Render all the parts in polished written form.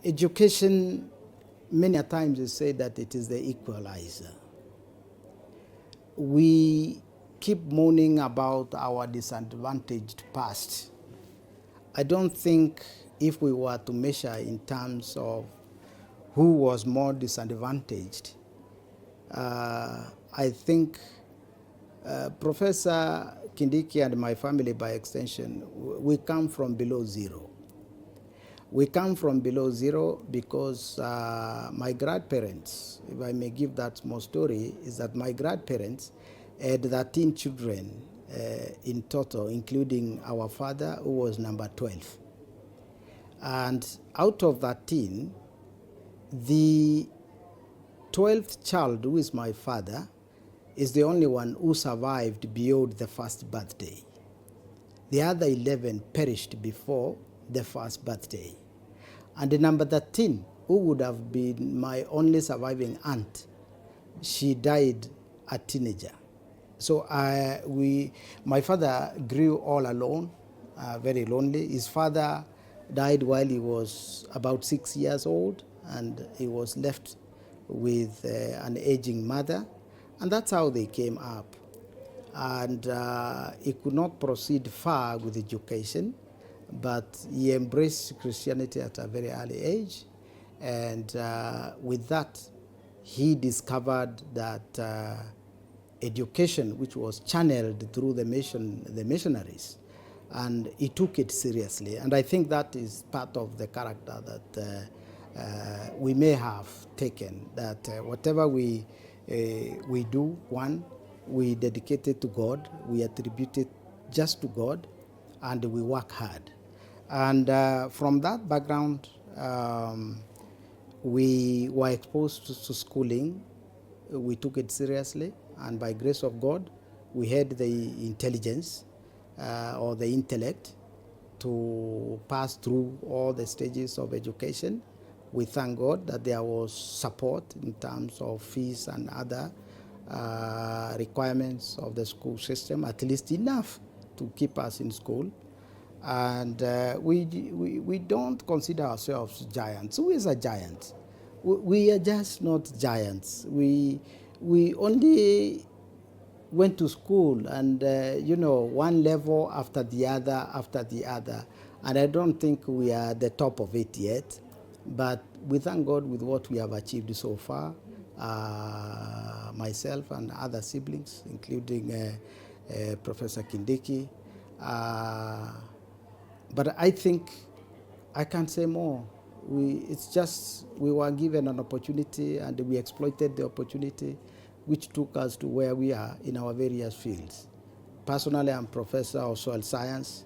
Education, many a times is said that it is the equalizer. We keep moaning about our disadvantaged past. I don't think if we were to measure in terms of who was more disadvantaged, I think Professor Kindiki and my family by extension, we come from below zero. We come from below zero because my grandparents, if I may give that small story, is that my grandparents had 13 children in total, including our father, who was number 12. And out of 13, the 12th child, who is my father, is the only one who survived beyond the first birthday. The other 11 perished before the first birthday. And the number 13, who would have been my only surviving aunt, she died a teenager. So my father grew all alone, very lonely. His father died while he was about 6 years old, and he was left with an aging mother. And that's how they came up. And he could not proceed far with education, but he embraced Christianity at a very early age. And with that, he discovered that education, which was channeled through the missionaries, and he took it seriously. And I think that is part of the character that we may have taken, that whatever we do, one, we dedicate it to God, we attribute it just to God, and we work hard. And from that background, we were exposed to schooling. We took it seriously, and by grace of God, we had the intelligence or the intellect to pass through all the stages of education. We thank God that there was support in terms of fees and other requirements of the school system, at least enough to keep us in school. And we don't consider ourselves giants. Who is a giant? We are just not giants. We only went to school and, one level after the other. And I don't think we are at the top of it yet. But we thank God with what we have achieved so far, myself and other siblings, including Professor Kindiki. But I think I can't say more. It's just we were given an opportunity and we exploited the opportunity, which took us to where we are in our various fields. Personally, I'm professor of soil science.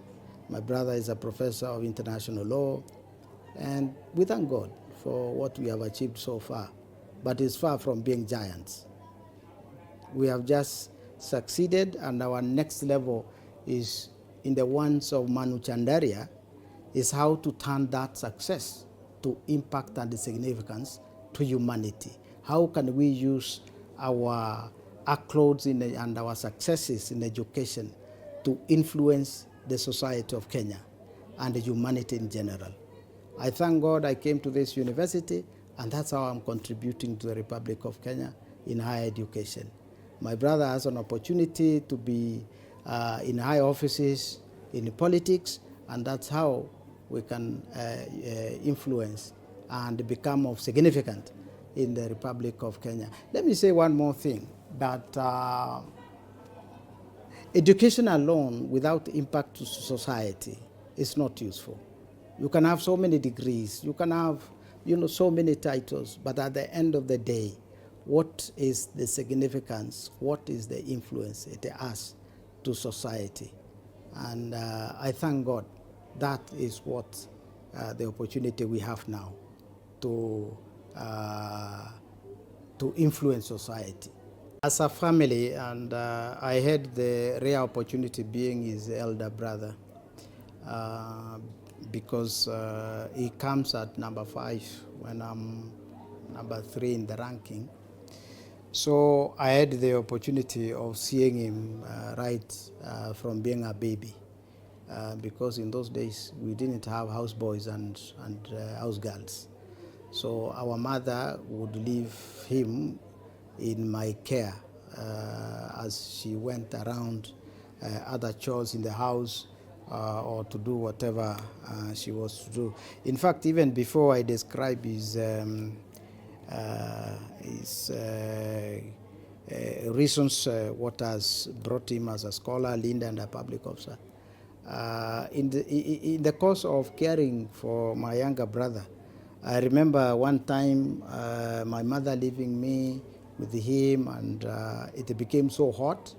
My brother is a professor of international law. And we thank God for what we have achieved so far. But it's far from being giants. We have just succeeded, and our next level is in the ones of Manu Chandaria, is how to turn that success to impact and significance to humanity. How can we use our accolades and our successes in education to influence the society of Kenya and humanity in general? I thank God I came to this university, and that's how I'm contributing to the Republic of Kenya in higher education. My brother has an opportunity to be in high offices in politics, and that's how we can influence and become of significance in the Republic of Kenya. Let me say one more thing, that education alone without impact to society is not useful. You can have so many degrees, you can have so many titles, but at the end of the day, what is the significance, what is the influence it has to society? And I thank God that is what the opportunity we have now to influence society. As a family, and I had the rare opportunity being his elder brother, because he comes at number 5 when I'm number 3 in the ranking. So I had the opportunity of seeing him right from being a baby, because in those days we didn't have houseboys and house girls. So our mother would leave him in my care as she went around other chores in the house or to do whatever she was to do. In fact, even before I describe his reasons, what has brought him as a scholar, leader, and a public officer, in the course of caring for my younger brother, I remember one time my mother leaving me with him, and it became so hot.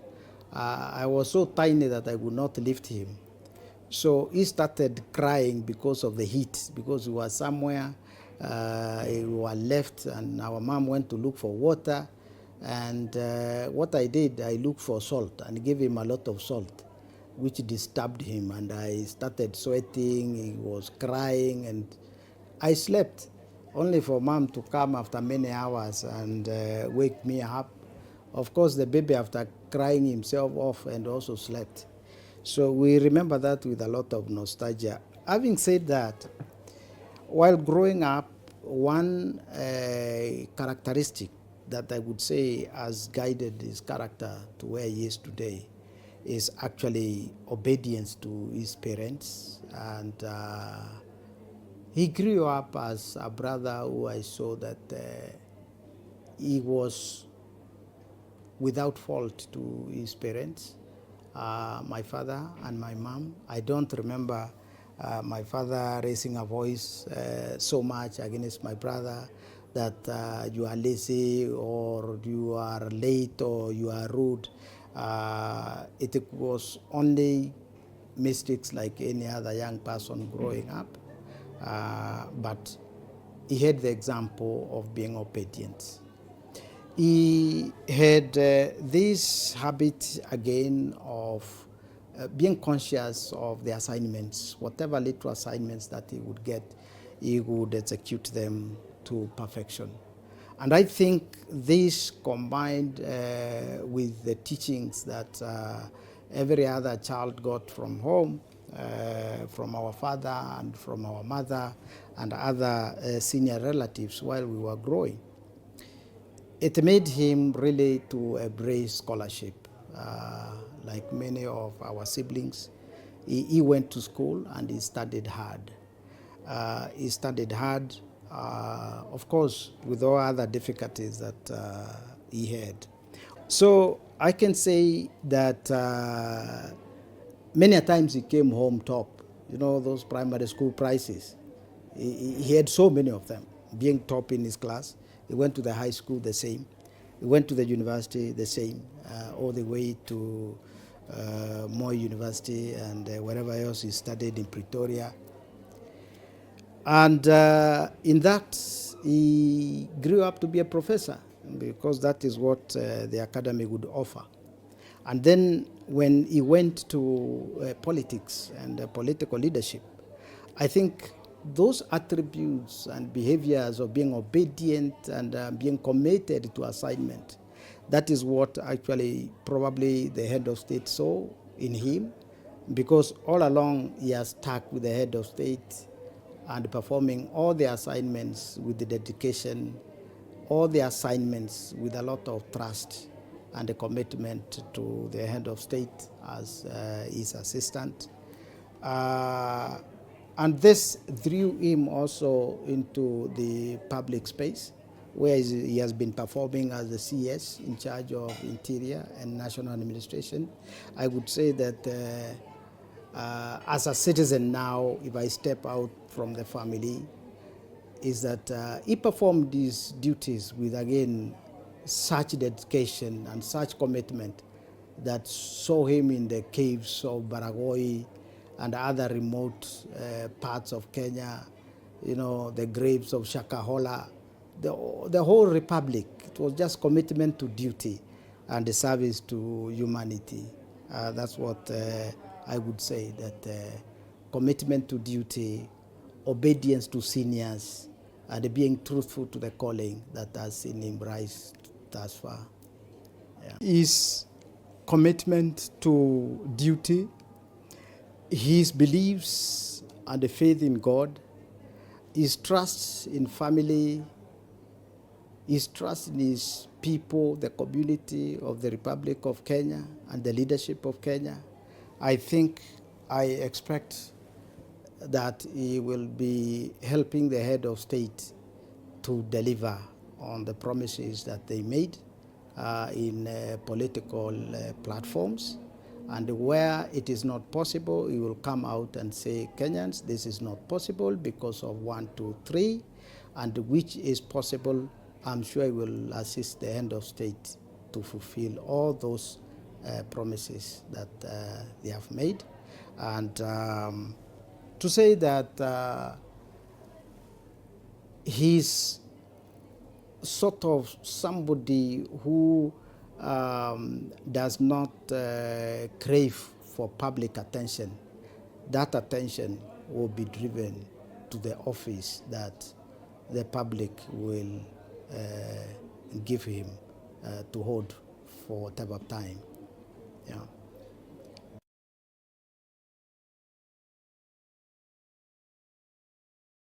I was so tiny that I would not lift him. So he started crying because of the heat, because we were somewhere, we were left, and our mom went to look for water. And what I did, I looked for salt and gave him a lot of salt, which disturbed him. And I started sweating, he was crying, and I slept, only for mom to come after many hours and wake me up. Of course, the baby, after crying himself off, and also slept. So we remember that with a lot of nostalgia. Having said that, while growing up, one characteristic that I would say has guided his character to where he is today is actually obedience to his parents. And he grew up as a brother who I saw that he was without fault to his parents, my father and my mom. I don't remember my father raising a voice so much against my brother that you are lazy, or you are late, or you are rude. It was only mistakes like any other young person growing up. But he had the example of being obedient. He had this habit again of being conscious of the assignments. Whatever little assignments that he would get, he would execute them to perfection. And I think this, combined with the teachings that every other child got from home, from our father and from our mother and other senior relatives while we were growing, it made him really to embrace scholarship. Like many of our siblings, he went to school and he studied hard. Of course, with all other difficulties that he had. So I can say that many a times he came home top. You know, those primary school prizes. He had so many of them, being top in his class. He went to the high school, the same. He went to the university, the same, all the way to Moi University and wherever else he studied in Pretoria. And in that, he grew up to be a professor, because that is what the academy would offer. And then when he went to politics and political leadership, I think those attributes and behaviors of being obedient and being committed to assignment, that is what actually probably the head of state saw in him, because all along he has stuck with the head of state and performing all the assignments with the dedication, all the assignments with a lot of trust and a commitment to the head of state as his assistant. And this drew him also into the public space, where he has been performing as the CS in charge of Interior and National Administration. I would say that as a citizen now, if I step out from the family, is that he performed these duties with, again, such dedication and such commitment that saw him in the caves of Baragoi and other remote parts of Kenya, you know, the graves of Shakahola, the whole republic. It was just commitment to duty and the service to humanity. That's what I would say, that commitment to duty, obedience to seniors, and being truthful to the calling that has seen him rise thus far. Yeah. His commitment to duty, his beliefs and the faith in God, his trust in family, his trust in his people, the community of the Republic of Kenya and the leadership of Kenya. I expect that he will be helping the head of state to deliver on the promises that they made in political platforms. And where it is not possible, he will come out and say, Kenyans, this is not possible because of 1, 2, 3, and which is possible. I'm sure he will assist the head of state to fulfill all those promises that they have made. And to say that he's sort of somebody who does not crave for public attention. That attention will be driven to the office that the public will give him to hold for whatever time. Yeah.